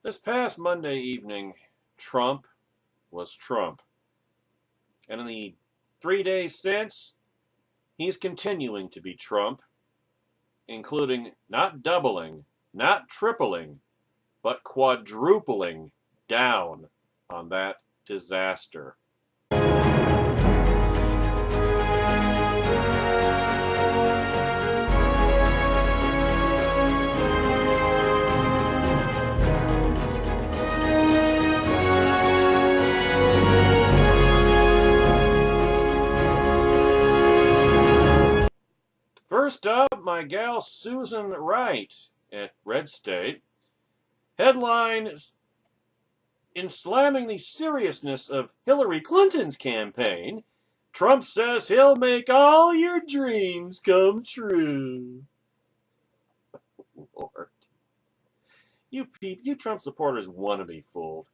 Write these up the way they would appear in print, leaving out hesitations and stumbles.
This past Monday evening, Trump was Trump. And in the 3 days since, he's continuing to be Trump, including not doubling, not tripling, but quadrupling down on that disaster. First up, my gal Susan Wright at Red State. Headline, in slamming the seriousness of Hillary Clinton's campaign, Trump says he'll make all your dreams come true. Lord. You Trump supporters want to be fooled.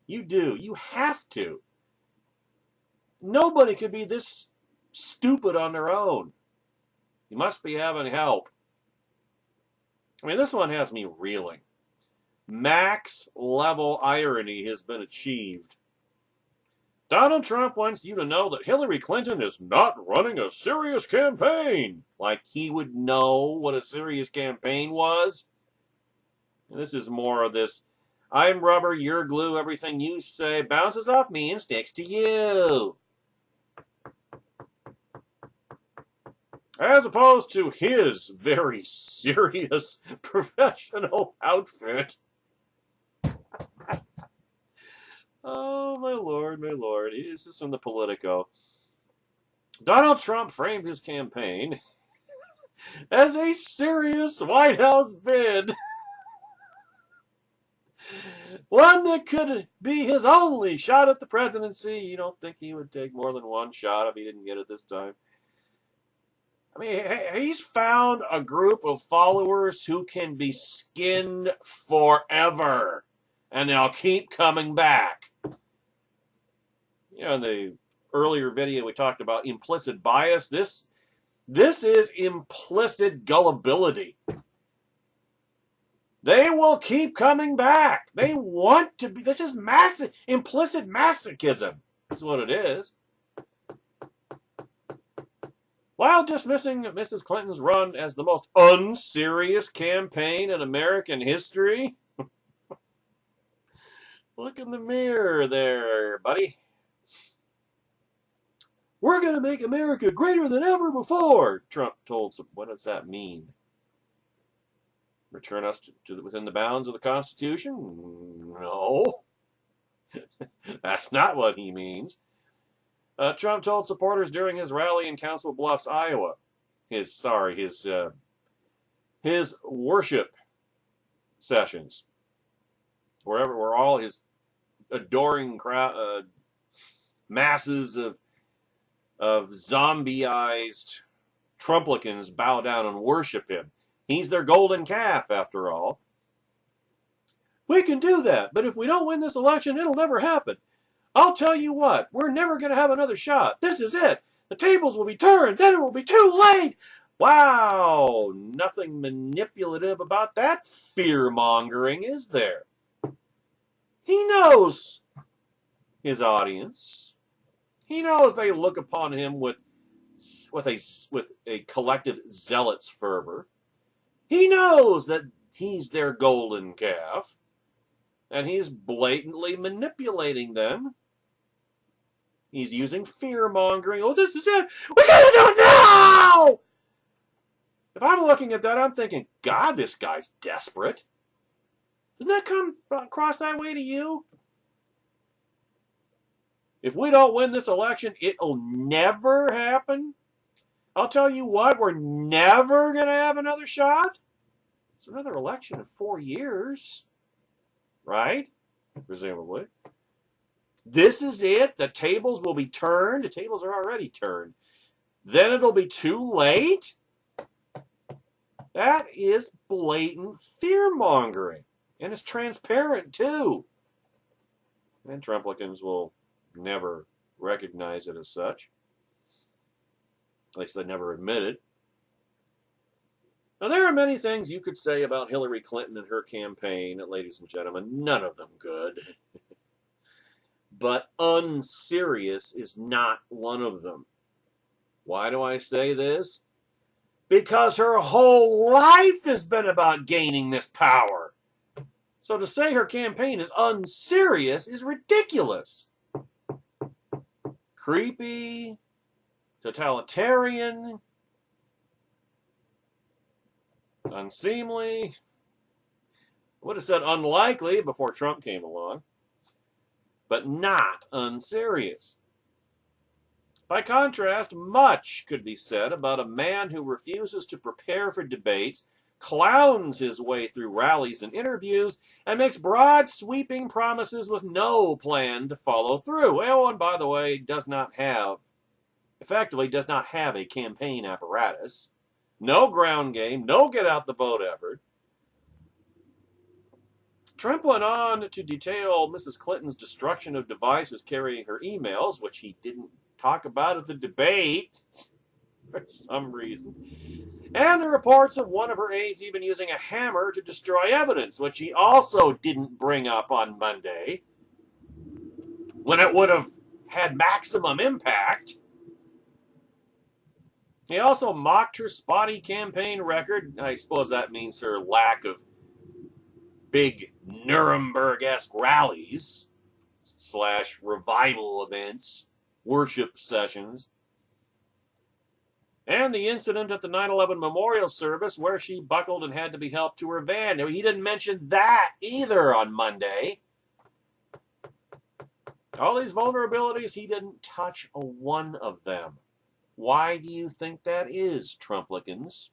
You do. You have to. Nobody could be this stupid on their own. You must be having help. I mean, this one has me reeling. Max level irony has been achieved. Donald Trump wants you to know that Hillary Clinton is not running a serious campaign. Like he would know what a serious campaign was. And this is more of this, I'm rubber, you're glue, everything you say bounces off me and sticks to you. As opposed to his very serious professional outfit. Oh, my Lord, my Lord. This is from the Politico. Donald Trump framed his campaign as a serious White House bid. One that could be his only shot at the presidency. You don't think he would take more than one shot if he didn't get it this time? I mean, he's found a group of followers who can be skinned forever. And they'll keep coming back. You know, in the earlier video we talked about implicit bias. This is implicit gullibility. They will keep coming back. They want to be. This is implicit masochism. That's what it is. While dismissing Mrs. Clinton's run as the most unserious campaign in American history, look in the mirror there, buddy. We're going to make America greater than ever before, Trump told some. What does that mean? Return us to within the bounds of the Constitution? No. That's not what he means. Trump told supporters during his rally in Council Bluffs, Iowa, his worship sessions, where all his adoring crowd, masses of zombieized Trumplicans bow down and worship him. He's their golden calf, after all. We can do that, but if we don't win this election, it'll never happen. I'll tell you what, we're never going to have another shot. This is it. The tables will be turned. Then it will be too late. Wow. Nothing manipulative about that fear-mongering, is there? He knows his audience. He knows they look upon him with a collective zealot's fervor. He knows that he's their golden calf. And he's blatantly manipulating them. He's using fear-mongering. Oh, this is it. We gotta do it now! If I'm looking at that, I'm thinking, God, this guy's desperate. Doesn't that come across that way to you? If we don't win this election, it'll never happen. I'll tell you what, we're never going to have another shot. It's another election in 4 years. Right? Presumably. This is it. The tables will be turned. The tables are already turned. Then it'll be too late. That is blatant fear-mongering. And it's transparent, too. And Trumplicans will never recognize it as such. At least they never admit it. Now, there are many things you could say about Hillary Clinton and her campaign, ladies and gentlemen, none of them good. But unserious is not one of them. Why do I say this? Because her whole life has been about gaining this power. So to say her campaign is unserious is ridiculous. Creepy, totalitarian, unseemly. I would have said unlikely before Trump came along, but not unserious. By contrast, much could be said about a man who refuses to prepare for debates, clowns his way through rallies and interviews, and makes broad, sweeping promises with no plan to follow through. Oh, and by the way, effectively does not have a campaign apparatus. No ground game, no get-out-the-vote effort. Trump went on to detail Mrs. Clinton's destruction of devices carrying her emails, which he didn't talk about at the debate for some reason, and the reports of one of her aides even using a hammer to destroy evidence, which he also didn't bring up on Monday, when it would have had maximum impact. He also mocked her spotty campaign record. I suppose that means her lack of big Nuremberg-esque rallies / revival events, worship sessions, and the incident at the 9/11 memorial service where she buckled and had to be helped to her van. Now, he didn't mention that either on Monday. All these vulnerabilities, he didn't touch a one of them. Why do you think that is, Trumplicans?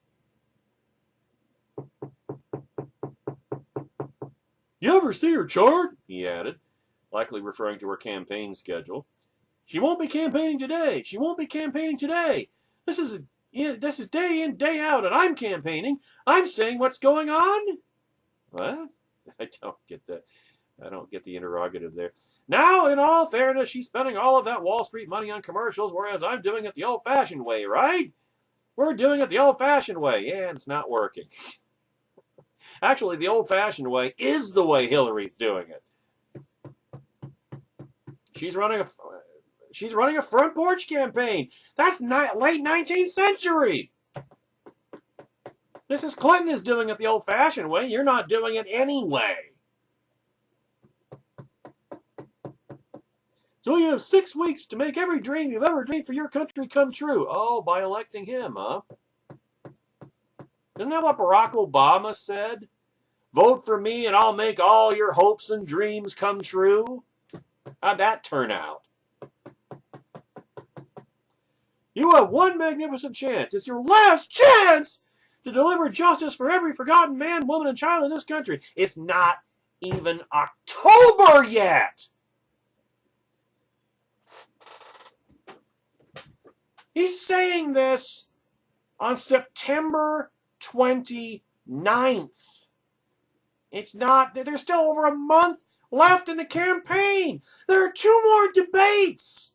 You ever see her chart? He added, likely referring to her campaign schedule. She won't be campaigning today. She won't be campaigning today. This is day in, day out, and I'm campaigning. I'm saying what's going on. What? I don't get that. I don't get the interrogative there. Now, in all fairness, she's spending all of that Wall Street money on commercials, whereas I'm doing it the old-fashioned way, right? We're doing it the old-fashioned way. Yeah, and it's not working. Actually, the old-fashioned way is the way Hillary's doing it. She's running a front porch campaign. That's late 19th century. Mrs. Clinton is doing it the old-fashioned way. You're not doing it anyway. So you have 6 weeks to make every dream you've ever dreamed for your country come true. Oh, by electing him, huh? Isn't that what Barack Obama said? Vote for me and I'll make all your hopes and dreams come true. How'd that turn out? You have one magnificent chance. It's your last chance to deliver justice for every forgotten man, woman, and child in this country. It's not even October yet. He's saying this on September 29th. It's not, there's still over a month left in the campaign. There are 2 more debates.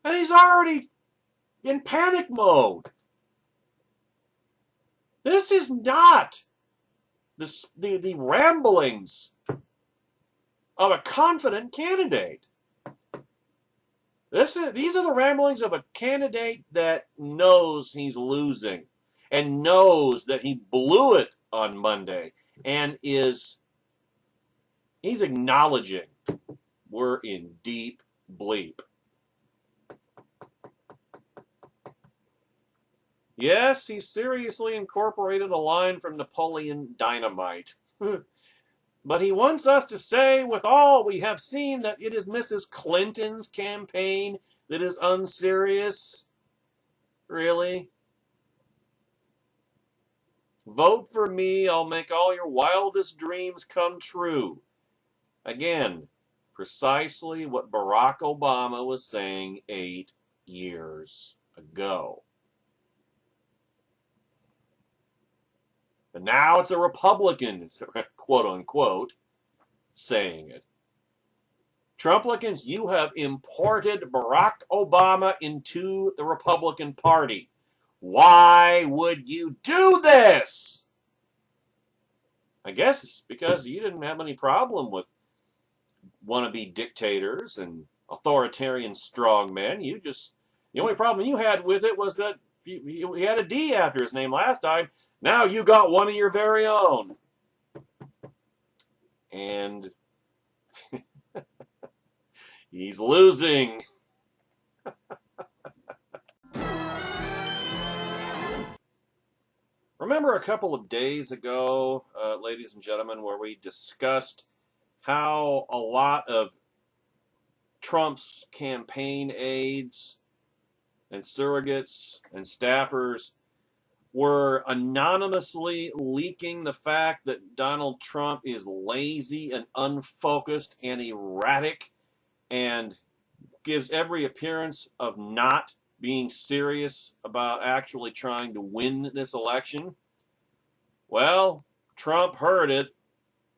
And he's already in panic mode. This is not the ramblings of a confident candidate. These are the ramblings of a candidate that knows he's losing and knows that he blew it on Monday and he's acknowledging we're in deep bleep. Yes, he seriously incorporated a line from Napoleon Dynamite. But he wants us to say with all we have seen that it is Mrs. Clinton's campaign that is unserious. Really? Vote for me, I'll make all your wildest dreams come true. Again, precisely what Barack Obama was saying 8 years ago. But now it's a Republican, quote unquote, saying it. Trumplicans, you have imported Barack Obama into the Republican Party. Why would you do this? I guess it's because you didn't have any problem with wannabe dictators and authoritarian strongmen. The only problem you had with it was that he had a D after his name last time. Now you got one of your very own. And he's losing. Remember a couple of days ago, ladies and gentlemen, where we discussed how a lot of Trump's campaign aides and surrogates and staffers were anonymously leaking the fact that Donald Trump is lazy and unfocused and erratic and gives every appearance of not being serious about actually trying to win this election? Well, Trump heard it,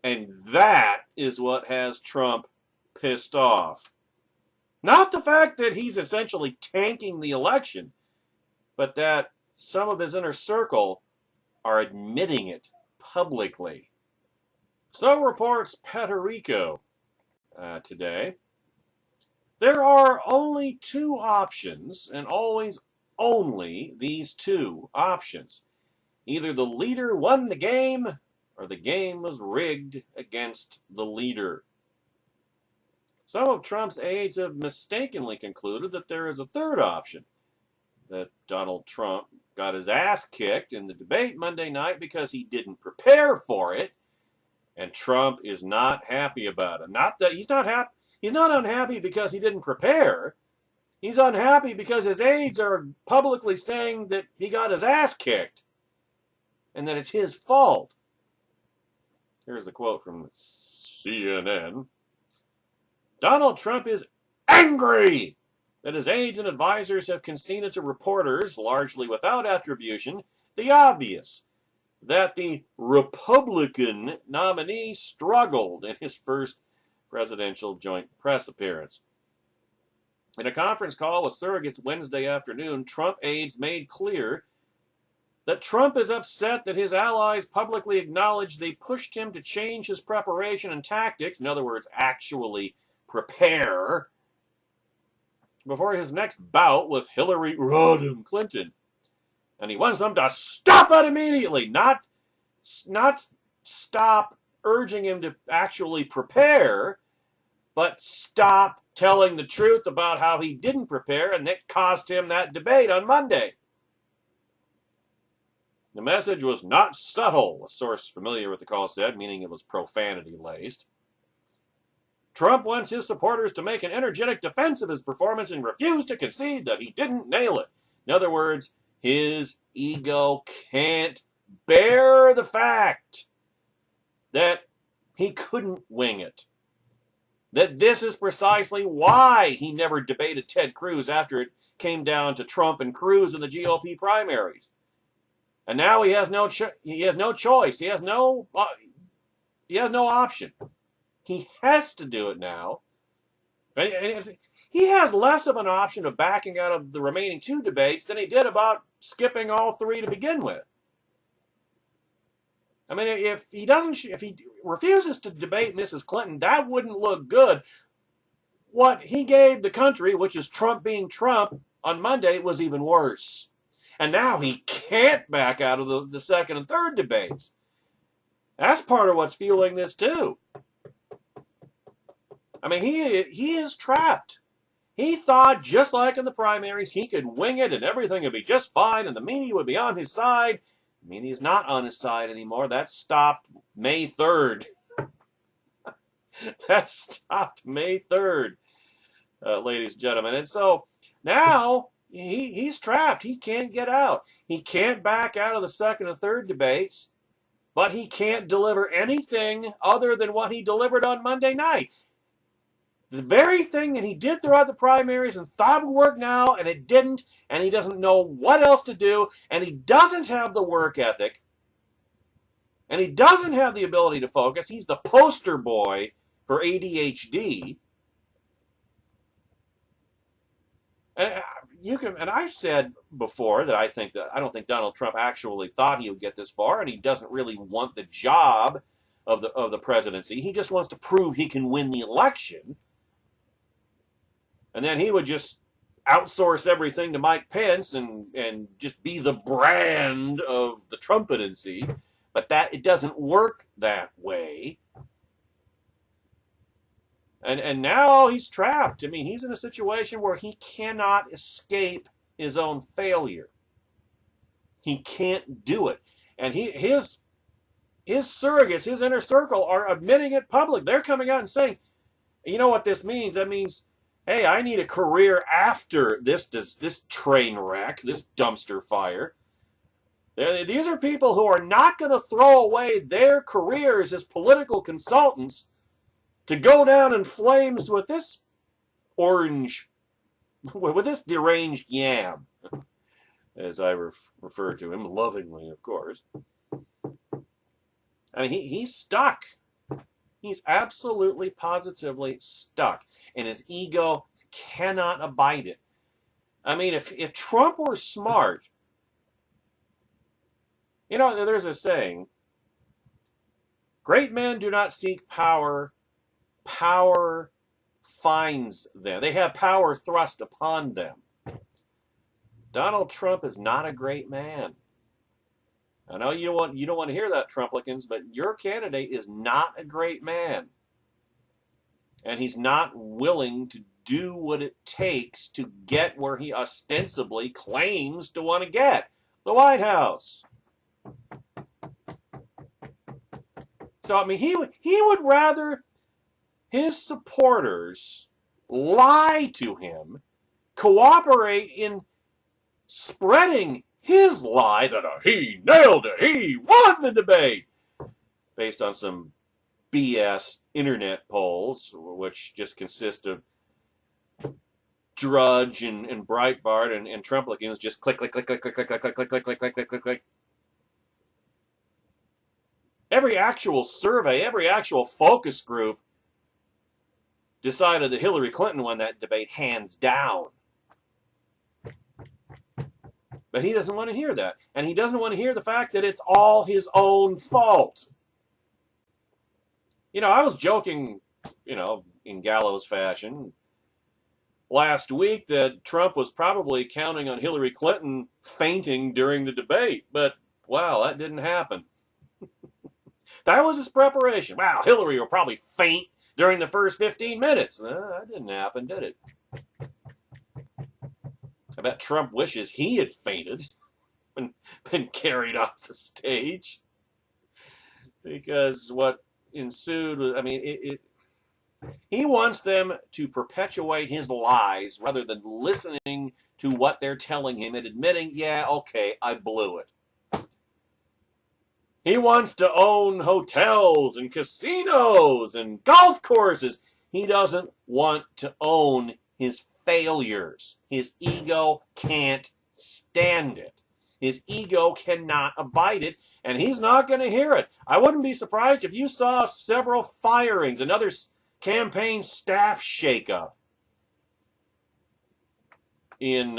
and that is what has Trump pissed off. Not the fact that he's essentially tanking the election, but that some of his inner circle are admitting it publicly. So reports Puerto Rico today. There are only two options, and always only these two options. Either the leader won the game, or the game was rigged against the leader. Some of Trump's aides have mistakenly concluded that there is a third option, that Donald Trump got his ass kicked in the debate Monday night because he didn't prepare for it, and Trump is not happy about it. Not that he's not happy. He's not unhappy because he didn't prepare. He's unhappy because his aides are publicly saying that he got his ass kicked and that it's his fault. Here's the quote from CNN. Donald Trump is angry that his aides and advisors have conceded to reporters, largely without attribution, the obvious, that the Republican nominee struggled in his first presidential joint press appearance. In a conference call with surrogates Wednesday afternoon, Trump aides made clear that Trump is upset that his allies publicly acknowledged they pushed him to change his preparation and tactics, in other words, actually prepare, before his next bout with Hillary Rodham Clinton. And he wants them to stop it immediately, not stop urging him to actually prepare, but stop telling the truth about how he didn't prepare, and that cost him that debate on Monday. The message was not subtle, a source familiar with the call said, meaning it was profanity-laced. Trump wants his supporters to make an energetic defense of his performance and refuse to concede that he didn't nail it. In other words, his ego can't bear the fact that he couldn't wing it. That this is precisely why he never debated Ted Cruz after it came down to Trump and Cruz in the GOP primaries. And now he has no choice. He has no option. He has to do it now. He has less of an option of backing out of the remaining two debates than he did about skipping all three to begin with. I mean, if he refuses to debate Mrs. Clinton, that wouldn't look good. What he gave the country, which is Trump being Trump, on Monday was even worse. And now he can't back out of the second and third debates. That's part of what's fueling this too. I mean, he is trapped. He thought, just like in the primaries, he could wing it and everything would be just fine and the media would be on his side. The media is not on his side anymore. That stopped May 3rd. That stopped May 3rd, ladies and gentlemen. And so now he's trapped. He can't get out. He can't back out of the second and third debates, but he can't deliver anything other than what he delivered on Monday night. The very thing that he did throughout the primaries and thought would work now, and it didn't, and he doesn't know what else to do, and he doesn't have the work ethic, and he doesn't have the ability to focus. He's the poster boy for ADHD. And you can, and I've said before that I don't think Donald Trump actually thought he would get this far, and he doesn't really want the job of the presidency. He just wants to prove he can win the election, and then he would just outsource everything to Mike Pence and just be the brand of the Trumpetency. But that it doesn't work that way. And now he's trapped. I mean, he's in a situation where he cannot escape his own failure. He can't do it. And his surrogates, his inner circle, are admitting it public. They're coming out and saying, you know what this means? That means, hey, I need a career after this train wreck, this dumpster fire. These are people who are not going to throw away their careers as political consultants to go down in flames with this deranged yam, as I refer to him lovingly, of course. I mean, he's stuck. He's absolutely, positively stuck, and his ego cannot abide it. I mean, if Trump were smart, you know, there's a saying, great men do not seek power, power finds them. They have power thrust upon them. Donald Trump is not a great man. I know you don't want to hear that, Trumplicans, but your candidate is not a great man. And he's not willing to do what it takes to get where he ostensibly claims to want to get, the White House. So, I mean, he would rather his supporters lie to him, cooperate in spreading his lie that he nailed it, he won the debate, based on some BS internet polls, which just consist of Drudge and Breitbart and Trumplicans just click, click, click, click, click, click, click, click, click, click, click, click, click, click, click. Every actual survey, every actual focus group decided that Hillary Clinton won that debate hands down. But he doesn't want to hear that. And he doesn't want to hear the fact that it's all his own fault. You know, I was joking, you know, in gallows fashion last week that Trump was probably counting on Hillary Clinton fainting during the debate. But, wow, that didn't happen. That was his preparation. Wow, Hillary will probably faint during the first 15 minutes. That didn't happen, did it? I bet Trump wishes he had fainted and been carried off the stage. Because what ensued was, I mean, he wants them to perpetuate his lies rather than listening to what they're telling him and admitting, yeah, okay, I blew it. He wants to own hotels and casinos and golf courses. He doesn't want to own his failures. His ego can't stand it. His ego cannot abide it, and he's not going to hear it. I wouldn't be surprised if you saw several firings, another campaign staff shakeup in,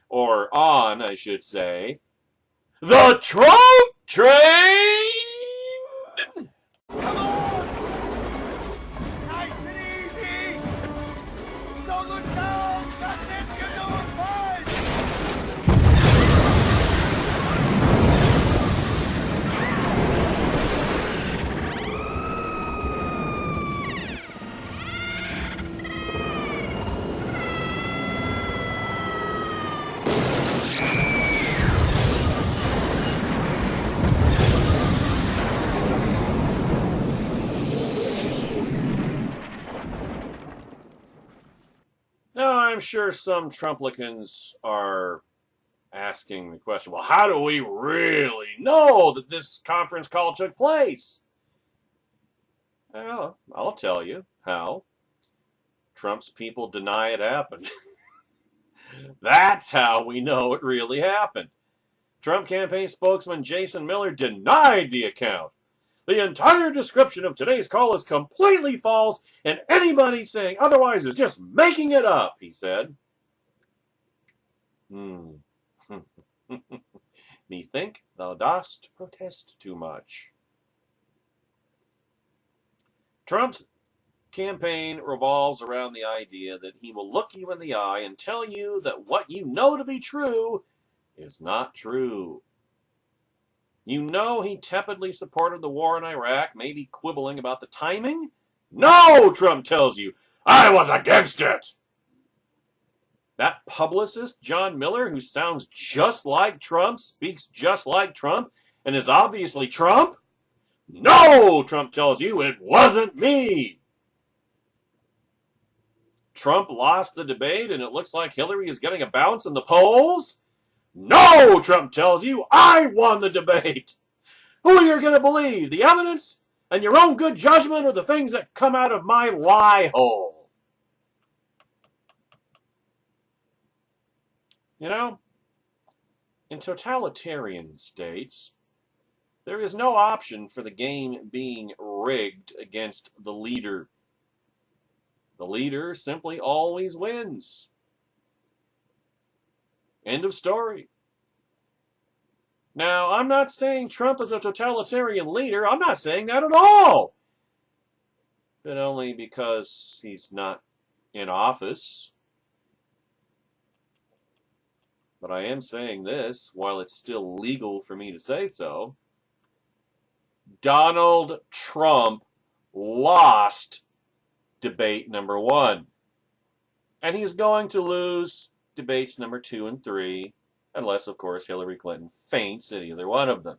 or on, I should say, the Trump train! Come on! Nice and easy! Don't look down! That's it! You're doing fine! Now, I'm sure some Trumplicans are asking the question, well, how do we really know that this conference call took place? Well, I'll tell you how. Trump's people deny it happened. That's how we know it really happened. Trump campaign spokesman Jason Miller denied the account. The entire description of today's call is completely false, and anybody saying otherwise is just making it up, he said. Hmm. Methink thou dost protest too much. Trump's campaign revolves around the idea that he will look you in the eye and tell you that what you know to be true is not true. You know he tepidly supported the war in Iraq, maybe quibbling about the timing? No, Trump tells you, I was against it. That publicist, John Miller, who sounds just like Trump, speaks just like Trump, and is obviously Trump? No, Trump tells you, it wasn't me. Trump lost the debate and it looks like Hillary is getting a bounce in the polls? No, Trump tells you, I won the debate. Who are you going to believe, the evidence and your own good judgment, or the things that come out of my lie hole? You know, in totalitarian states, there is no option for the game being rigged against the leader. The leader simply always wins. End of story. Now, I'm not saying Trump is a totalitarian leader. I'm not saying that at all. But only because he's not in office. But I am saying this, while it's still legal for me to say so. Donald Trump lost debate number 1. And he's going to lose debates number 2 and 3, unless, of course, Hillary Clinton faints at either one of them.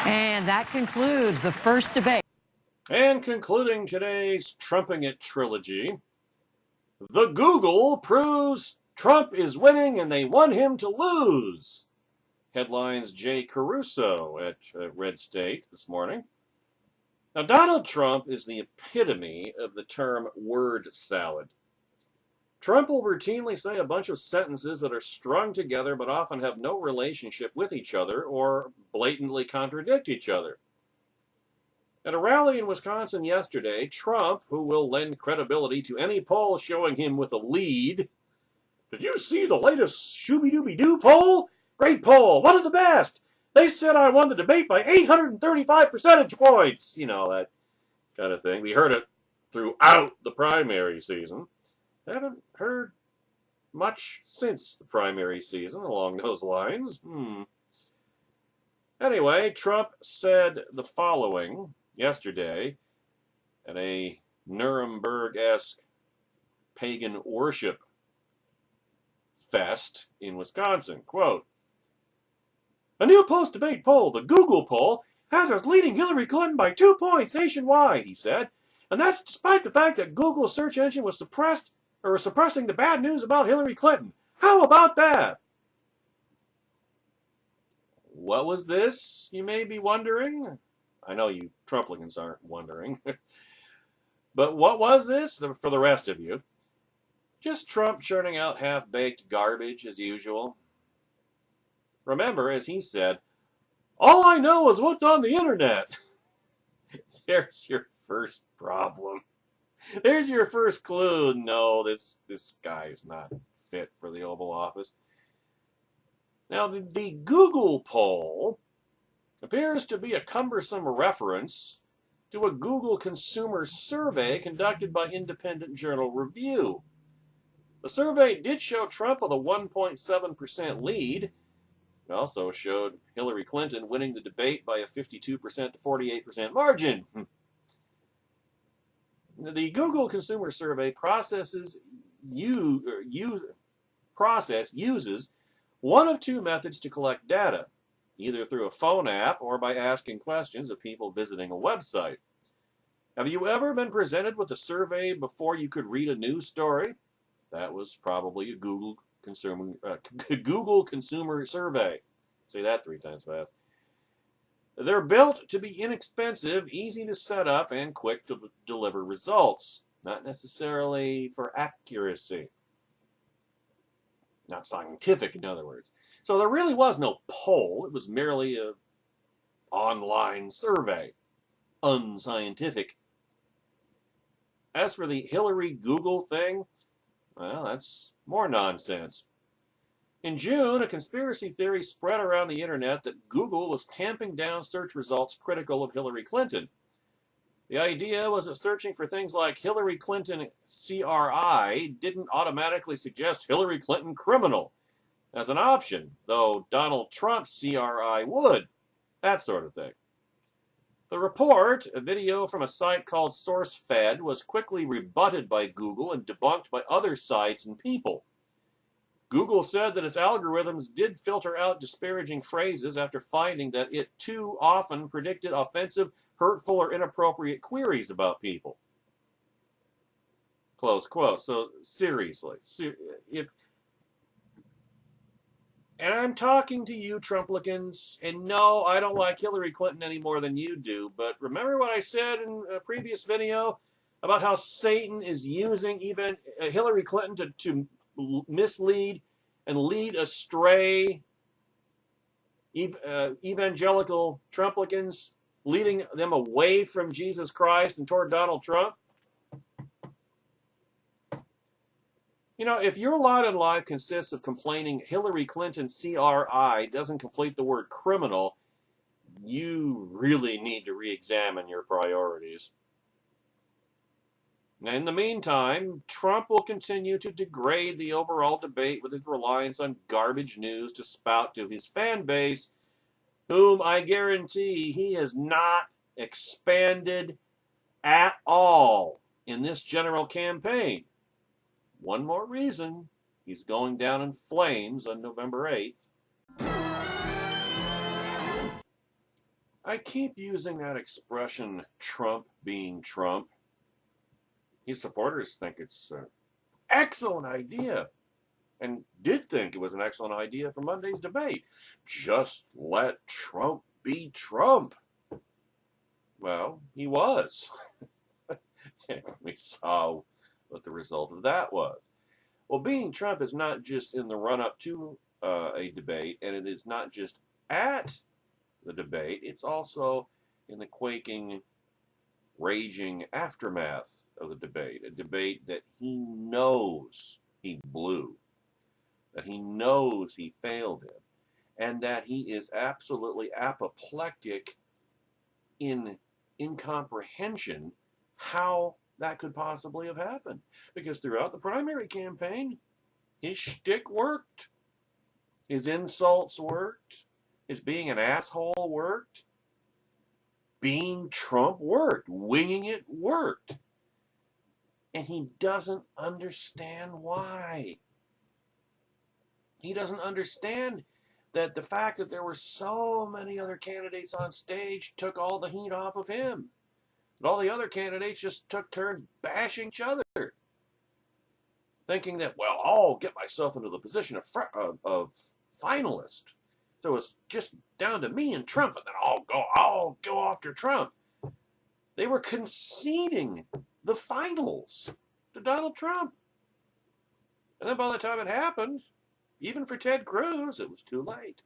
And that concludes the first debate. And concluding today's Trumping It trilogy, the Google proves Trump is winning and they want him to lose. Headlines Jay Caruso at Red State this morning. Now, Donald Trump is the epitome of the term word salad. Trump will routinely say a bunch of sentences that are strung together but often have no relationship with each other or blatantly contradict each other. At a rally in Wisconsin yesterday, Trump, who will lend credibility to any poll showing him with a lead, did you see the latest Shooby-Dooby-Doo poll? Great poll, one of the best. They said I won the debate by 835 percentage points. You know, that kind of thing. We heard it throughout the primary season. Haven't heard much since the primary season along those lines. Anyway, Trump said the following yesterday at a Nuremberg-esque pagan worship fest in Wisconsin. Quote, a new post-debate poll, the Google poll, has us leading Hillary Clinton by 2 points nationwide, he said. And that's despite the fact that Google's search engine was suppressing the bad news about Hillary Clinton. How about that? What was this, you may be wondering? I know you Trumplicans aren't wondering. But what was this, for the rest of you? Just Trump churning out half-baked garbage as usual. Remember, as he said, all I know is what's on the internet. There's your first problem. There's your first clue. No, this guy's not fit for the Oval Office. Now, the Google poll appears to be a cumbersome reference to a Google consumer survey conducted by Independent Journal Review. The survey did show Trump with a 1.7% lead. It also showed Hillary Clinton winning the debate by a 52% to 48% margin. The Google consumer survey uses one of 2 methods to collect data, either through a phone app or by asking questions of people visiting a website. Have you ever been presented with a survey before you could read a news story? That was probably a Google consumer survey. Say that 3 times fast. They're built to be inexpensive, easy to set up, and quick to deliver results. Not necessarily for accuracy. Not scientific, in other words. So there really was no poll. It was merely an online survey. Unscientific. As for the Hillary Google thing, well, that's more nonsense. In June, a conspiracy theory spread around the internet that Google was tamping down search results critical of Hillary Clinton. The idea was that searching for things like Hillary Clinton CRI didn't automatically suggest Hillary Clinton criminal as an option, though Donald Trump CRI would. That sort of thing. The report, a video from a site called SourceFed, was quickly rebutted by Google and debunked by other sites and people. Google said that its algorithms did filter out disparaging phrases after finding that it too often predicted offensive, hurtful, or inappropriate queries about people. Close quote. So seriously, and I'm talking to you, Trumplicans, and no, I don't like Hillary Clinton any more than you do, but remember what I said in a previous video about how Satan is using even Hillary Clinton to mislead and lead astray evangelical Trumplicans, leading them away from Jesus Christ and toward Donald Trump? You know, if your lot in life consists of complaining Hillary Clinton CRI doesn't complete the word criminal, you really need to re-examine your priorities. Now, in the meantime, Trump will continue to degrade the overall debate with his reliance on garbage news to spout to his fan base, whom I guarantee he has not expanded at all in this general campaign. One more reason he's going down in flames on November 8th. I keep using that expression, Trump being Trump. His supporters think it's an excellent idea, and did think it was an excellent idea for Monday's debate. Just let Trump be Trump. Well, he was. We saw what the result of that was. Well, being Trump is not just in the run-up to a debate, and it is not just at the debate, it's also in the quaking, raging aftermath of the debate, a debate that he knows he blew, that he knows he failed him, and that he is absolutely apoplectic in incomprehension how that could possibly have happened. Because throughout the primary campaign, his shtick worked. His insults worked. His being an asshole worked. Being Trump worked. Winging it worked. And he doesn't understand why. He doesn't understand that the fact that there were so many other candidates on stage took all the heat off of him. But all the other candidates just took turns bashing each other, thinking that, well, I'll get myself into the position of finalist. So it's just down to me and Trump, and then I'll go after Trump. They were conceding the finals to Donald Trump. And then by the time it happened, even for Ted Cruz, it was too late.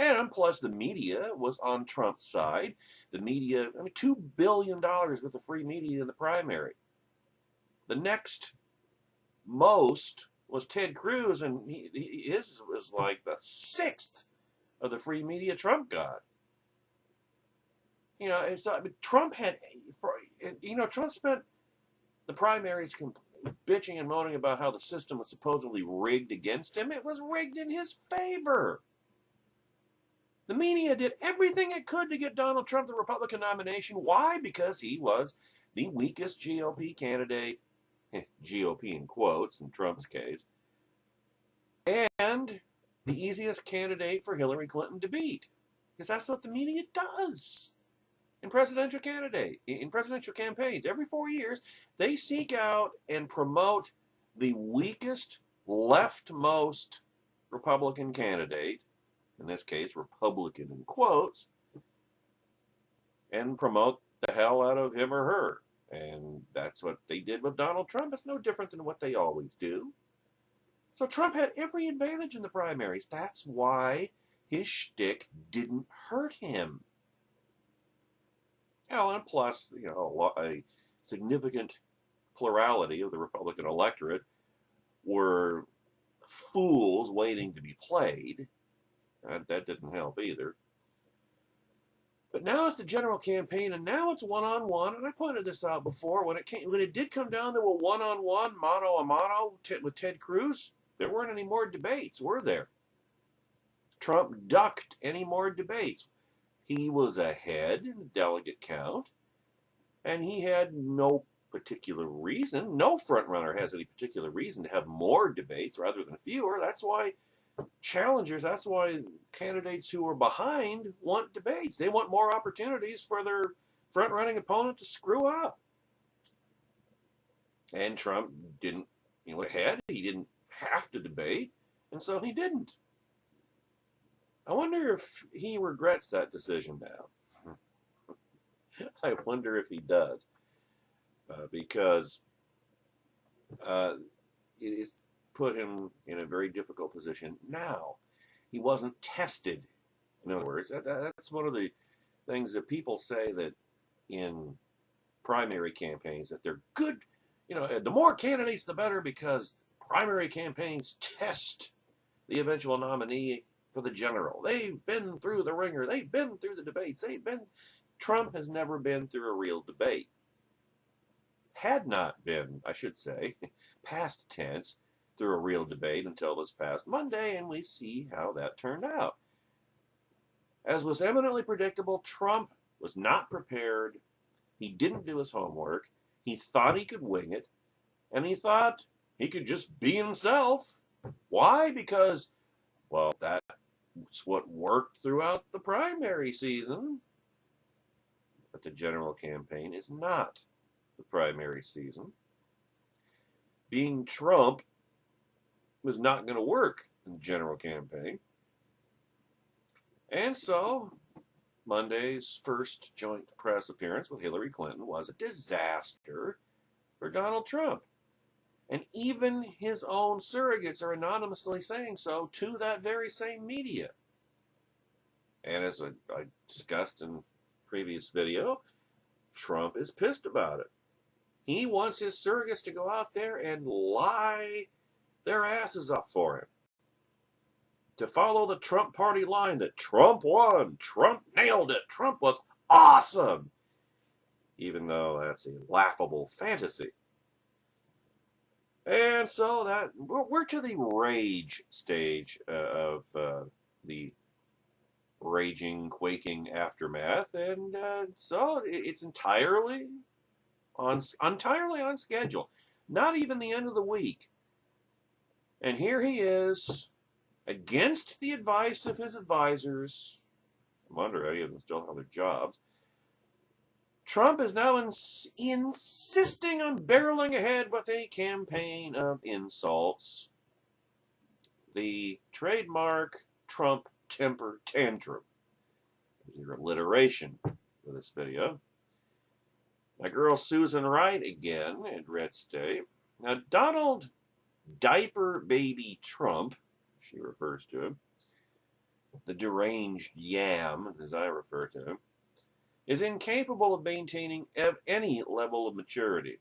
And plus, the media was on Trump's side. The media, $2 billion worth of free media in the primary. The next most was Ted Cruz, and his was like the 6th of the free media Trump got. You know, Trump had, Trump spent the primaries bitching and moaning about how the system was supposedly rigged against him. It was rigged in his favor. The media did everything it could to get Donald Trump the Republican nomination. Why? Because he was the weakest GOP candidate, GOP in quotes in Trump's case, and the easiest candidate for Hillary Clinton to beat. Because that's what the media does. in presidential campaigns. Every 4 years, they seek out and promote the weakest, leftmost Republican candidate, in this case, Republican in quotes, and promote the hell out of him or her. And that's what they did with Donald Trump. It's no different than what they always do. So Trump had every advantage in the primaries. That's why his shtick didn't hurt him. And plus, a significant plurality of the Republican electorate were fools waiting to be played. That didn't help either. But now it's the general campaign, and now it's one-on-one. And I pointed this out before. When it did come down to a one-on-one, mano-a-mano with Ted Cruz, there weren't any more debates, were there? Trump ducked any more debates. He was ahead in the delegate count, and he had no particular reason. No frontrunner has any particular reason to have more debates rather than fewer. That's why that's why candidates who are behind want debates. They want more opportunities for their front-running opponent to screw up. And Trump didn't, ahead. He didn't have to debate, and so he didn't. I wonder if he regrets that decision now. I wonder if he does. Because it has put him in a very difficult position now. He wasn't tested. In other words, that's one of the things that people say, that in primary campaigns, that they're good. The more candidates, the better, because primary campaigns test the eventual nominee for the general. They've been through the ringer. They've been through the debates. Trump has never been through a real debate. Had not been, I should say, past tense, through a real debate until this past Monday, and we see how that turned out. As was eminently predictable, Trump was not prepared. He didn't do his homework. He thought he could wing it, and he thought he could just be himself. Why? Because, well, that's what worked throughout the primary season. But the general campaign is not the primary season. Being Trump was not going to work in the general campaign. And so Monday's first joint press appearance with Hillary Clinton was a disaster for Donald Trump. And even his own surrogates are anonymously saying so to that very same media. And as I discussed in previous video, Trump is pissed about it. He wants his surrogates to go out there and lie their asses off for him, to follow the Trump party line that Trump won, Trump nailed it, Trump was awesome, even though that's a laughable fantasy. And so that we're to the rage stage of the raging, quaking aftermath, and so it's entirely on schedule. Not even the end of the week. And here he is, against the advice of his advisors. I wonder how any of them still have their jobs. Trump is now insisting on barreling ahead with a campaign of insults. The trademark Trump temper tantrum. There's your alliteration for this video. My girl Susan Wright again at Red State. Now, Donald Diaper Baby Trump, she refers to him, the deranged yam, as I refer to him, is incapable of maintaining any level of maturity.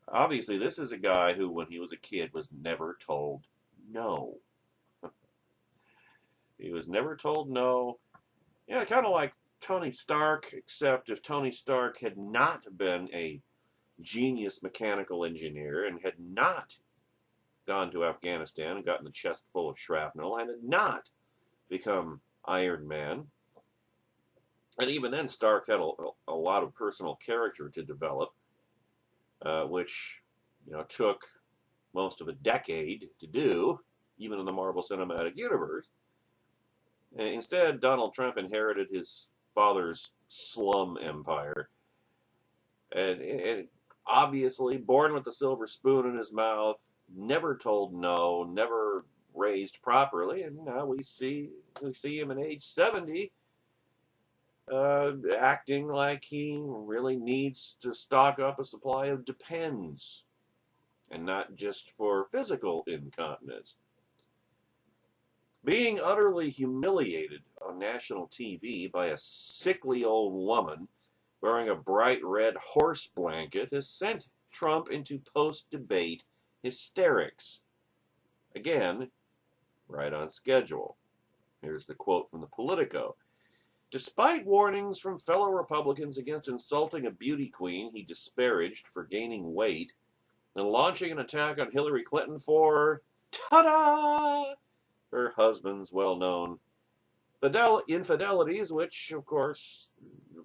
Obviously, this is a guy who, when he was a kid, was never told no. He was never told no. Yeah, kind of like Tony Stark, except if Tony Stark had not been a genius mechanical engineer and had not gone to Afghanistan and gotten a chest full of shrapnel and had not become Iron Man. And even then, Stark had a lot of personal character to develop, which took most of a decade to do, even in the Marvel Cinematic Universe. Instead, Donald Trump inherited his father's slum empire. And obviously, born with the silver spoon in his mouth, never told no, never raised properly, and now we see him at age 70, acting like he really needs to stock up a supply of Depends, and not just for physical incontinence. Being utterly humiliated on national TV by a sickly old woman wearing a bright red horse blanket has sent Trump into post-debate hysterics. Again, right on schedule. Here's the quote from the Politico. Despite warnings from fellow Republicans against insulting a beauty queen he disparaged for gaining weight and launching an attack on Hillary Clinton for, ta-da, her husband's well-known infidelities, which, of course,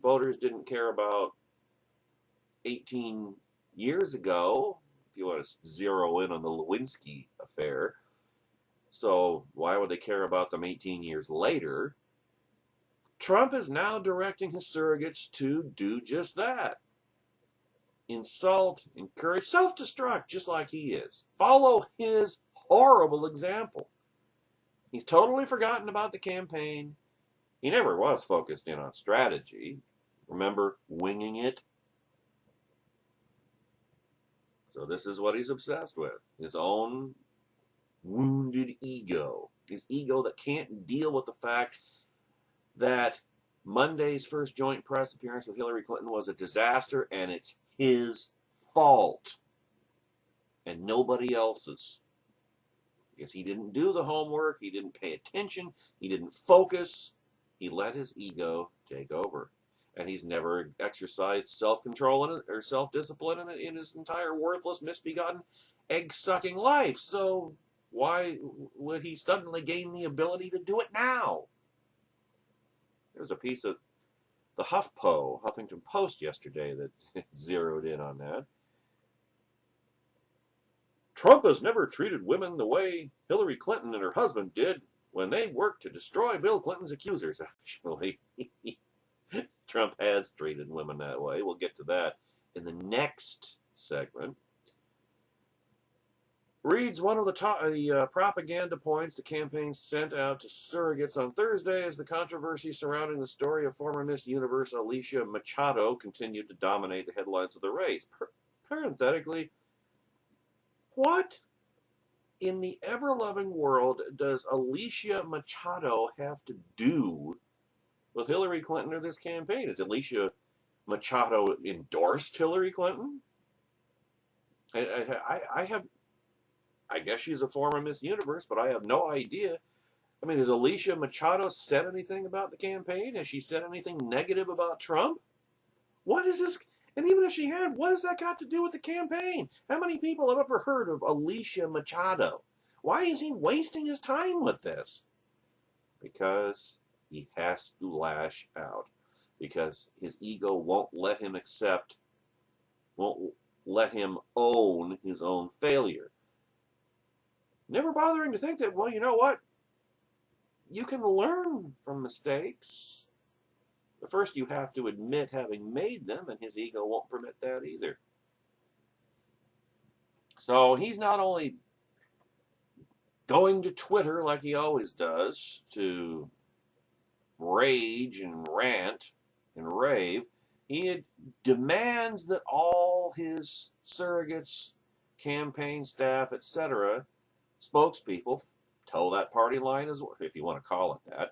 voters didn't care about 18 years ago, if you want to zero in on the Lewinsky affair. So why would they care about them 18 years later? Trump is now directing his surrogates to do just that. Insult, encourage, self-destruct, just like he is. Follow his horrible example. He's totally forgotten about the campaign. He never was focused in on strategy. Remember winging it? So this is what he's obsessed with. His own wounded ego. His ego that can't deal with the fact that Monday's first joint press appearance with Hillary Clinton was a disaster, and it's his fault and nobody else's. Because he didn't do the homework, he didn't pay attention, he didn't focus, he let his ego take over. And he's never exercised self-control or self-discipline in his entire worthless, misbegotten, egg-sucking life. So why would he suddenly gain the ability to do it now? There's a piece of the Huffington Post yesterday that zeroed in on that. Trump has never treated women the way Hillary Clinton and her husband did when they worked to destroy Bill Clinton's accusers. Actually, Trump has treated women that way. We'll get to that in the next segment. Reads one of the propaganda points the campaign sent out to surrogates on Thursday as the controversy surrounding the story of former Miss Universe Alicia Machado continued to dominate the headlines of the race. Parenthetically, what in the ever-loving world does Alicia Machado have to do with Hillary Clinton or this campaign? Is Alicia Machado endorsed Hillary Clinton? I guess she's a former Miss Universe, but I have no idea. I mean, has Alicia Machado said anything about the campaign? Has she said anything negative about Trump? What is this? And even if she had, what has that got to do with the campaign? How many people have ever heard of Alicia Machado? Why is he wasting his time with this? Because he has to lash out. Because his ego won't let him won't let him own his own failure. Never bothering to think that, well, you know what? You can learn from mistakes. But first you have to admit having made them, and his ego won't permit that either. So he's not only going to Twitter like he always does to rage and rant and rave, he demands that all his surrogates, campaign staff, etc., spokespeople toe that party line, as well, if you want to call it that,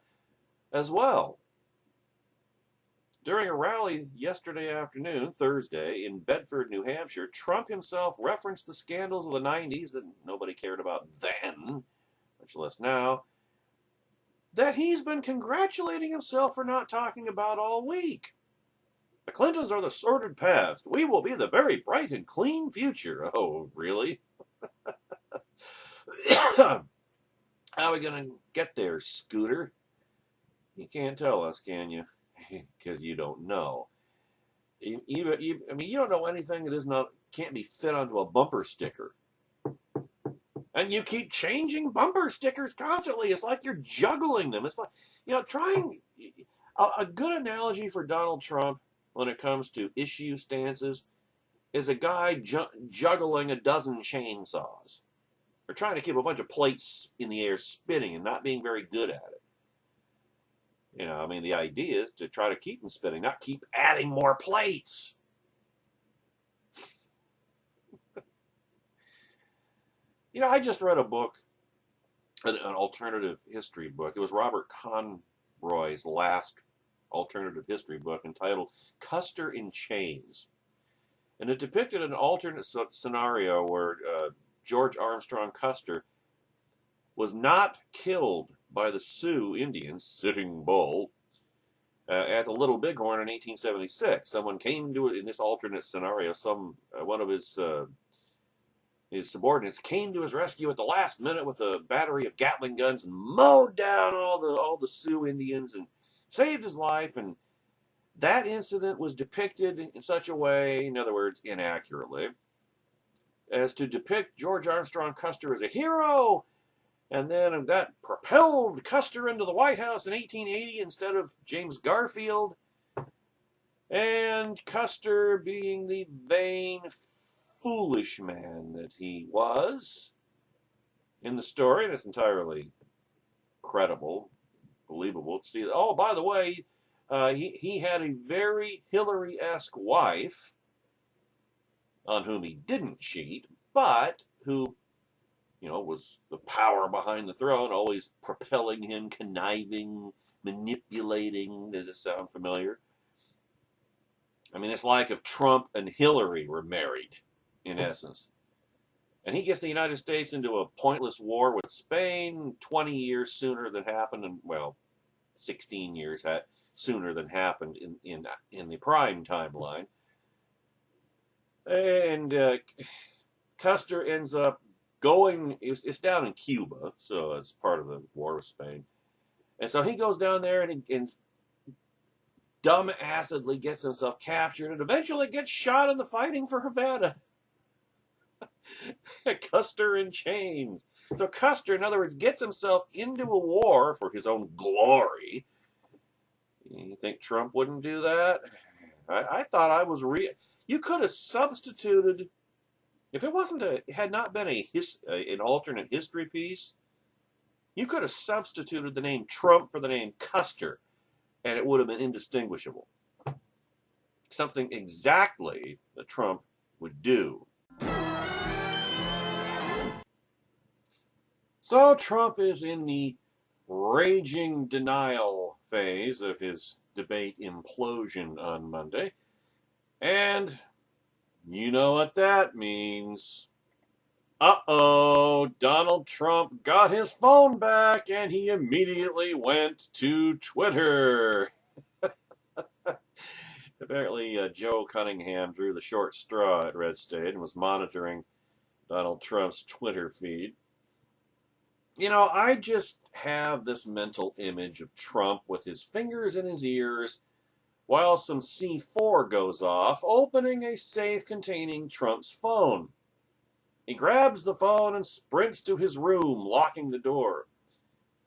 as well. During a rally yesterday afternoon, Thursday, in Bedford, New Hampshire, Trump himself referenced the scandals of the 90s that nobody cared about then, much less now, that he's been congratulating himself for not talking about all week. The Clintons are the sordid past. We will be the very bright and clean future. Oh, really? How are we going to get there, Scooter? You can't tell us, can you? Because you don't know. I mean, you don't know anything that can't be fit onto a bumper sticker. And you keep changing bumper stickers constantly. It's like you're juggling them. It's like, A good analogy for Donald Trump when it comes to issue stances is a guy juggling a dozen chainsaws, or trying to keep a bunch of plates in the air spinning and not being very good at it. You know, I mean, the idea is to try to keep them spinning, not keep adding more plates. You know, I just read a book, an alternative history book. It was Robert Conroy's last alternative history book entitled Custer in Chains. And it depicted an alternate scenario where George Armstrong Custer was not killed by the Sioux Indians, Sitting Bull, at the Little Bighorn in 1876. Someone came to it in this alternate scenario. One of his subordinates came to his rescue at the last minute with a battery of Gatling guns and mowed down all the Sioux Indians and saved his life. And that incident was depicted in such a way, in other words, inaccurately, as to depict George Armstrong Custer as a hero. And then that propelled Custer into the White House in 1880 instead of James Garfield. And Custer, being the vain, foolish man that he was in the story, and it's entirely credible, believable to see. Oh, by the way, he had a very Hillary-esque wife on whom he didn't cheat, but who, you know, was the power behind the throne, always propelling him, conniving, manipulating. Does it sound familiar? I mean, it's like if Trump and Hillary were married, in essence. And he gets the United States into a pointless war with Spain 20 years sooner than happened, and, well, 16 years sooner than happened in the prime timeline. And Custer ends up going, it's down in Cuba, so it's part of the war with Spain. And so he goes down there and dumbassedly gets himself captured and eventually gets shot in the fighting for Havana. Custer in chains. So Custer, in other words, gets himself into a war for his own glory. You think Trump wouldn't do that? I thought I was real. You could have substituted, if it had not been an alternate history piece, you could have substituted the name Trump for the name Custer, and it would have been indistinguishable. Something exactly that Trump would do. So Trump is in the raging denial phase of his debate implosion on Monday. And you know what that means. Uh-oh, Donald Trump got his phone back and he immediately went to Twitter. Apparently, Joe Cunningham drew the short straw at Red State and was monitoring Donald Trump's Twitter feed. You know, I just have this mental image of Trump with his fingers in his ears while some C4 goes off, opening a safe containing Trump's phone. He grabs the phone and sprints to his room, locking the door.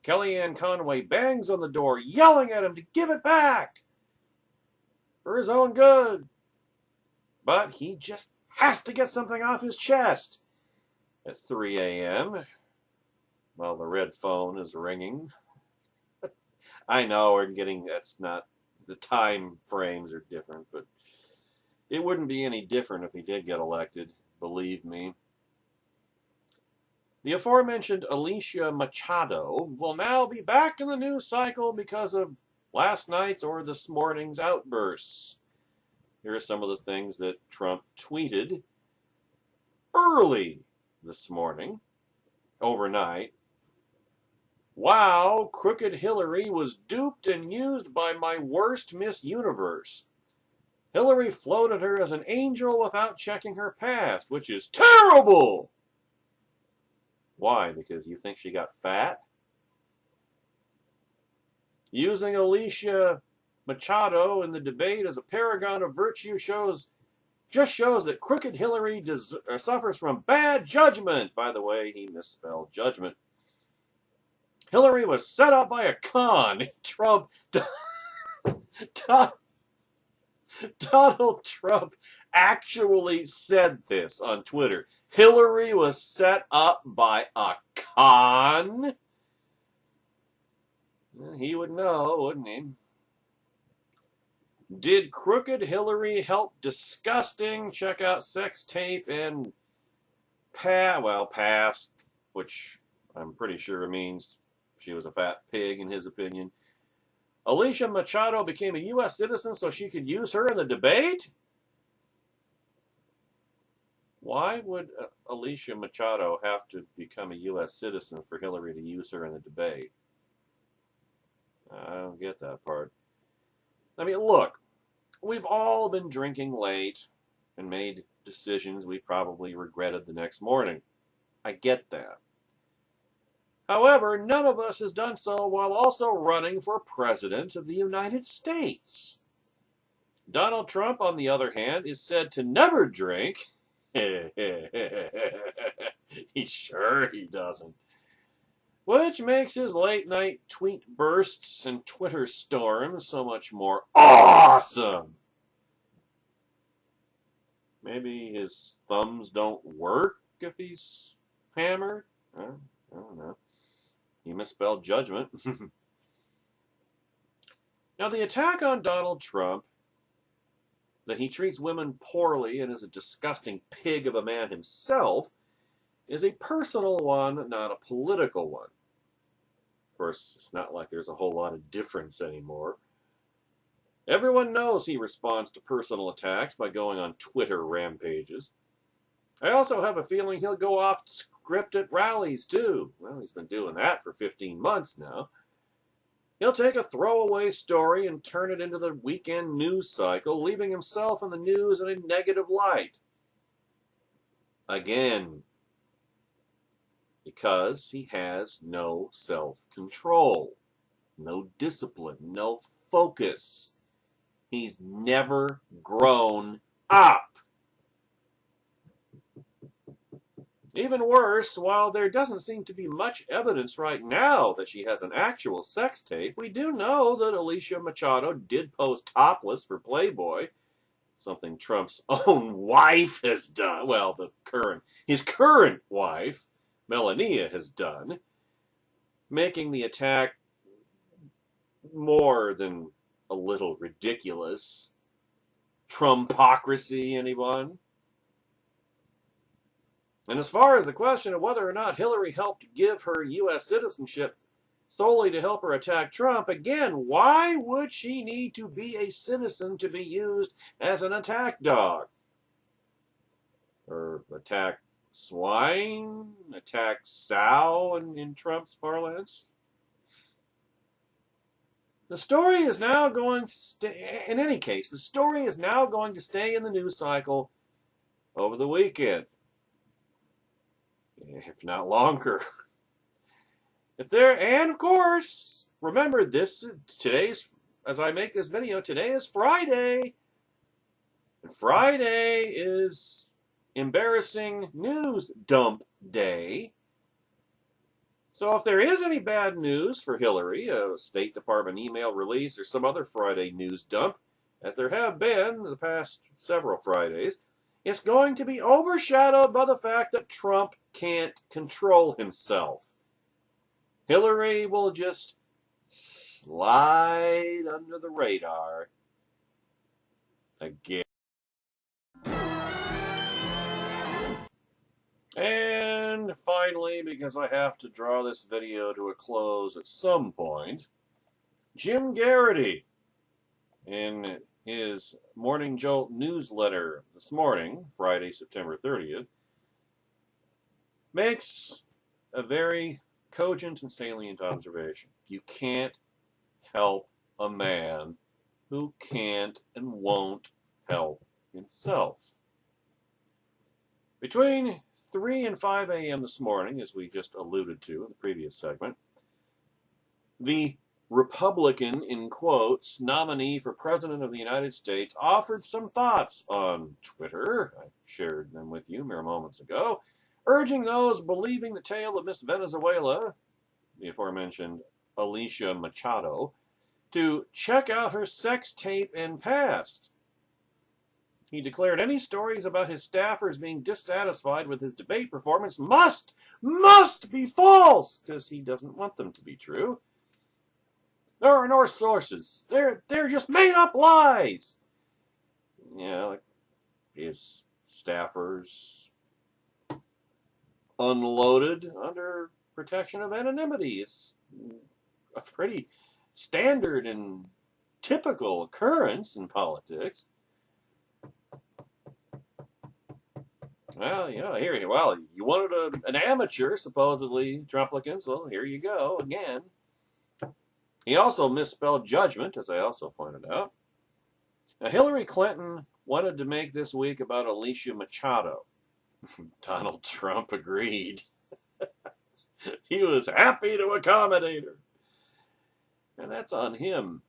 Kellyanne Conway bangs on the door, yelling at him to give it back for his own good. But he just has to get something off his chest at 3 a.m., while the red phone is ringing. I know that's not, the time frames are different, but it wouldn't be any different if he did get elected, believe me. The aforementioned Alicia Machado will now be back in the news cycle because of last night's or this morning's outbursts. Here are some of the things that Trump tweeted early this morning, overnight. Wow, crooked Hillary was duped and used by my worst Miss Universe. Hillary floated her as an angel without checking her past, which is terrible! Why? Because you think she got fat? Using Alicia Machado in the debate as a paragon of virtue just shows that crooked Hillary suffers from bad judgment. By the way, he misspelled judgment. Hillary was set up by a con. Trump Donald Trump actually said this on Twitter. Hillary was set up by a con. He would know, wouldn't he? Did crooked Hillary help disgusting? Check out sex tape and past, which I'm pretty sure means she was a fat pig in his opinion. Alicia Machado became a U.S. citizen so she could use her in the debate? Why would Alicia Machado have to become a U.S. citizen for Hillary to use her in the debate? I don't get that part. I mean, look, we've all been drinking late and made decisions we probably regretted the next morning. I get that. However, none of us has done so while also running for president of the United States. Donald Trump, on the other hand, is said to never drink. Sure he doesn't. Which makes his late-night tweet bursts and Twitter storms so much more awesome. Maybe his thumbs don't work if he's hammered? I don't know. He misspelled judgment. Now, the attack on Donald Trump, that he treats women poorly and is a disgusting pig of a man himself, is a personal one, not a political one. Of course, it's not like there's a whole lot of difference anymore. Everyone knows he responds to personal attacks by going on Twitter rampages. I also have a feeling he'll go off script at rallies, too. Well, he's been doing that for 15 months now. He'll take a throwaway story and turn it into the weekend news cycle, leaving himself and the news in a negative light. Again, because he has no self-control, no discipline, no focus. He's never grown up. Even worse, while there doesn't seem to be much evidence right now that she has an actual sex tape, we do know that Alicia Machado did pose topless for Playboy, something Trump's own wife has done. Well, his current wife, Melania, has done, making the attack more than a little ridiculous. Trumpocracy, anyone? And as far as the question of whether or not Hillary helped give her U.S. citizenship solely to help her attack Trump, again, why would she need to be a citizen to be used as an attack dog? Or attack swine? Attack sow in Trump's parlance? The story is now going to stay, in any case, the story is now going to stay in the news cycle over the weekend. If not longer. And of course, remember as I make this video, today is Friday. And Friday is embarrassing news dump day. So if there is any bad news for Hillary, a State Department email release or some other Friday news dump, as there have been the past several Fridays, it's going to be overshadowed by the fact that Trump can't control himself. Hillary will just slide under the radar again. And finally, because I have to draw this video to a close at some point, Jim Garrity, in his Morning Jolt newsletter this morning, Friday, September 30th, makes a very cogent and salient observation. You can't help a man who can't and won't help himself. Between 3 and 5 a.m. this morning, as we just alluded to in the previous segment, the Republican, in quotes, nominee for President of the United States offered some thoughts on Twitter. I shared them with you mere moments ago, urging those believing the tale of Miss Venezuela, the aforementioned Alicia Machado, to check out her sex tape and past. He declared any stories about his staffers being dissatisfied with his debate performance must be false, because he doesn't want them to be true. There are no sources. They're just made up lies. Yeah, like his staffers unloaded under protection of anonymity. It's a pretty standard and typical occurrence in politics. Well, yeah, you wanted an amateur, supposedly, Trumplicans. Well, here you go, again. He also misspelled judgment, as I also pointed out. Now, Hillary Clinton wanted to make this week about Alicia Machado. Donald Trump agreed. He was happy to accommodate her. And that's on him.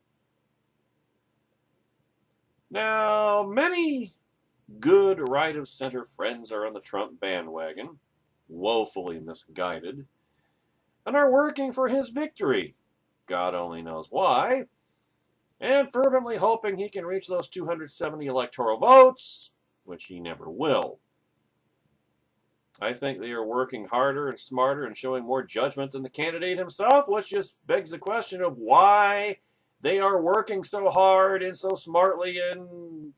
Now, many good right-of-center friends are on the Trump bandwagon, woefully misguided, and are working for his victory. God only knows why. And fervently hoping he can reach those 270 electoral votes, which he never will. I think they are working harder and smarter and showing more judgment than the candidate himself, which just begs the question of why they are working so hard and so smartly, and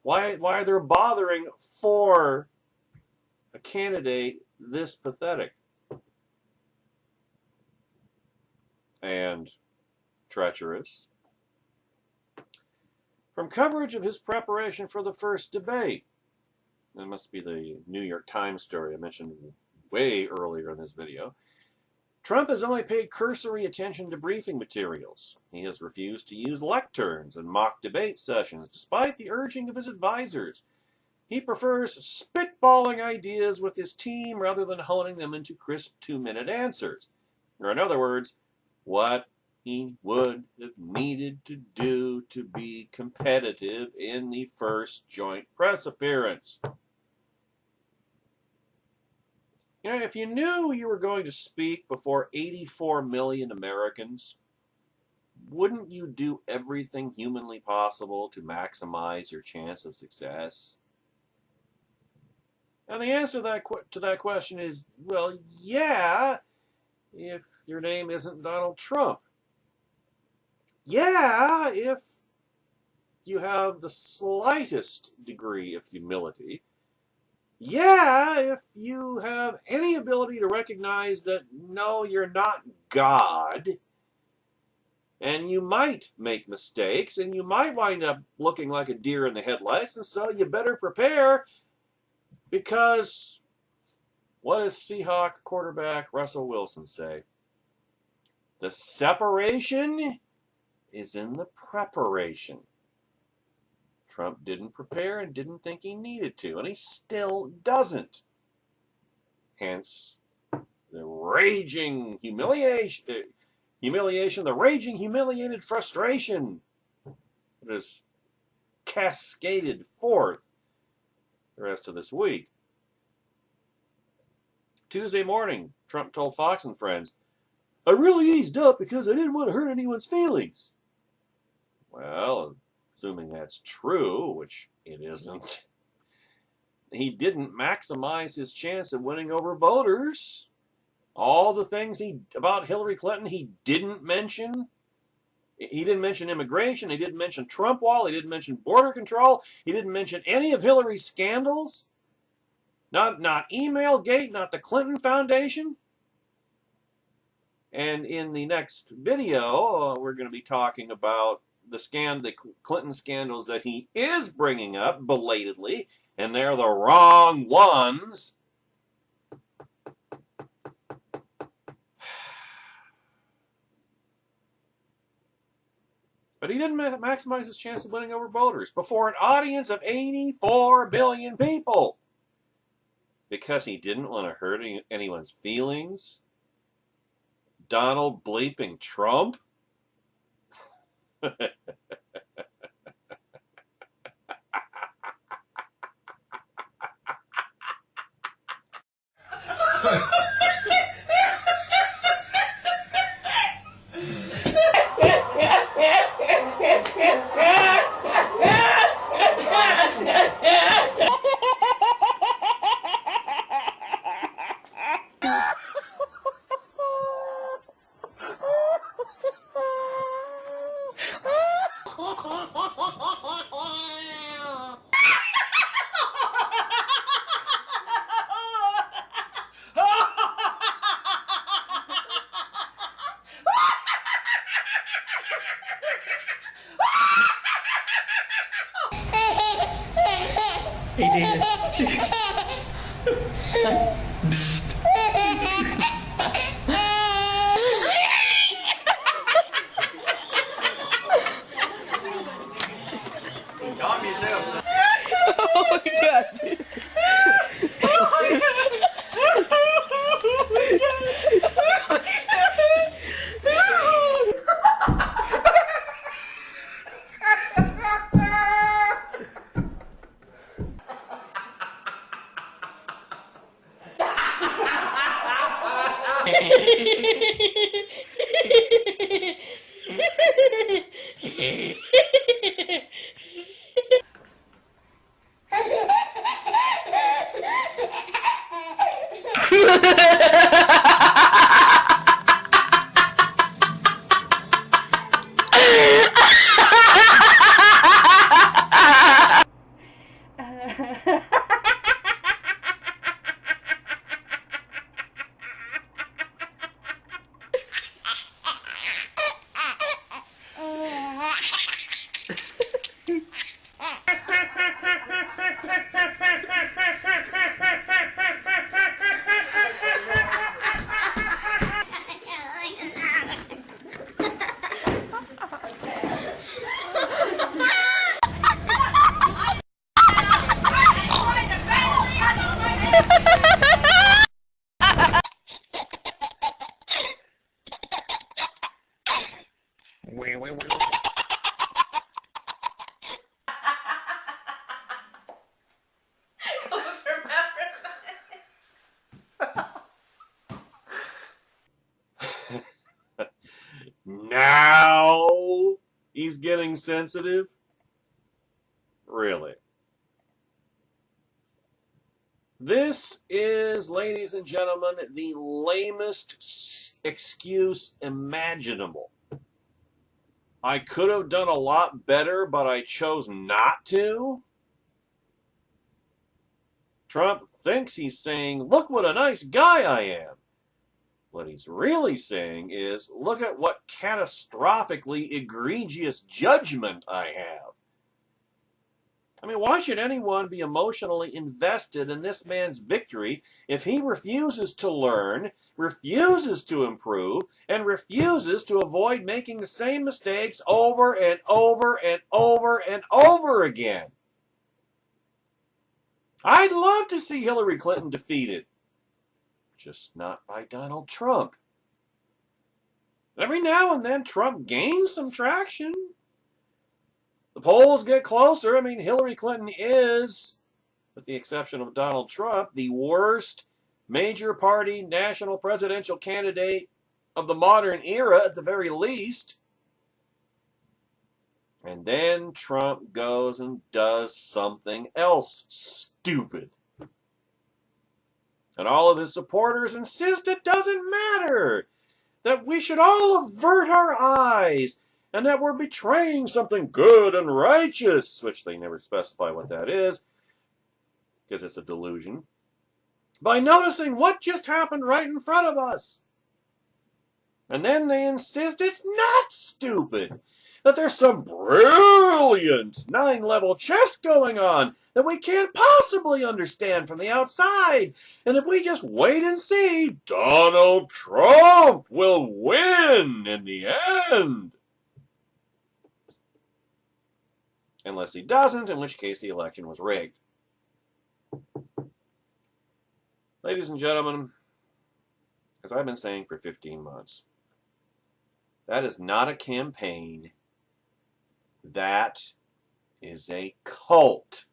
why they're bothering for a candidate this pathetic and treacherous. From coverage of his preparation for the first debate, that must be the New York Times story I mentioned way earlier in this video, Trump has only paid cursory attention to briefing materials. He has refused to use lecterns and mock debate sessions, despite the urging of his advisors. He prefers spitballing ideas with his team rather than honing them into crisp 2-minute answers. Or in other words, what he would have needed to do to be competitive in the first joint press appearance. You know, if you knew you were going to speak before 84 million Americans, wouldn't you do everything humanly possible to maximize your chance of success? And the answer to that question is, well, yeah, if your name isn't Donald Trump. Yeah, if you have the slightest degree of humility. Yeah, if you have any ability to recognize that, no, you're not God, and you might make mistakes, and you might wind up looking like a deer in the headlights, and so you better prepare, because what does Seahawk quarterback Russell Wilson say? The separation is in the preparation. Trump didn't prepare and didn't think he needed to, and he still doesn't. Hence, the raging humiliation, the raging, humiliated frustration that has cascaded forth the rest of this week. Tuesday morning, Trump told Fox and Friends, "I really eased up because I didn't want to hurt anyone's feelings." Well, assuming that's true, which it isn't, he didn't maximize his chance of winning over voters. All the things about Hillary Clinton he didn't mention. He didn't mention immigration. He didn't mention Trump wall. He didn't mention border control. He didn't mention any of Hillary's scandals. Not Emailgate, not the Clinton Foundation. And in the next video, we're going to be talking about the Clinton scandals that he is bringing up belatedly, and they're the wrong ones. But he didn't maximize his chance of winning over voters before an audience of 84 billion people. Because he didn't want to hurt anyone's feelings. Donald bleeping Trump. Now he's getting sensitive? Really? This is, ladies and gentlemen, the lamest excuse imaginable. I could have done a lot better, but I chose not to. Trump thinks he's saying, look what a nice guy I am. What he's really saying is, look at what catastrophically egregious judgment I have. I mean, why should anyone be emotionally invested in this man's victory if he refuses to learn, refuses to improve, and refuses to avoid making the same mistakes over and over and over and over again? I'd love to see Hillary Clinton defeated. Just not by Donald Trump. Every now and then, Trump gains some traction. The polls get closer. I mean, Hillary Clinton is, with the exception of Donald Trump, the worst major party national presidential candidate of the modern era, at the very least. And then Trump goes and does something else stupid. And all of his supporters insist it doesn't matter, that we should all avert our eyes, and that we're betraying something good and righteous, which they never specify what that is, because it's a delusion, by noticing what just happened right in front of us. And then they insist it's not stupid, that there's some brilliant 9-level chess going on that we can't possibly understand from the outside. And if we just wait and see, Donald Trump will win in the end. Unless he doesn't, in which case the election was rigged. Ladies and gentlemen, as I've been saying for 15 months, that is not a campaign. That is a cult.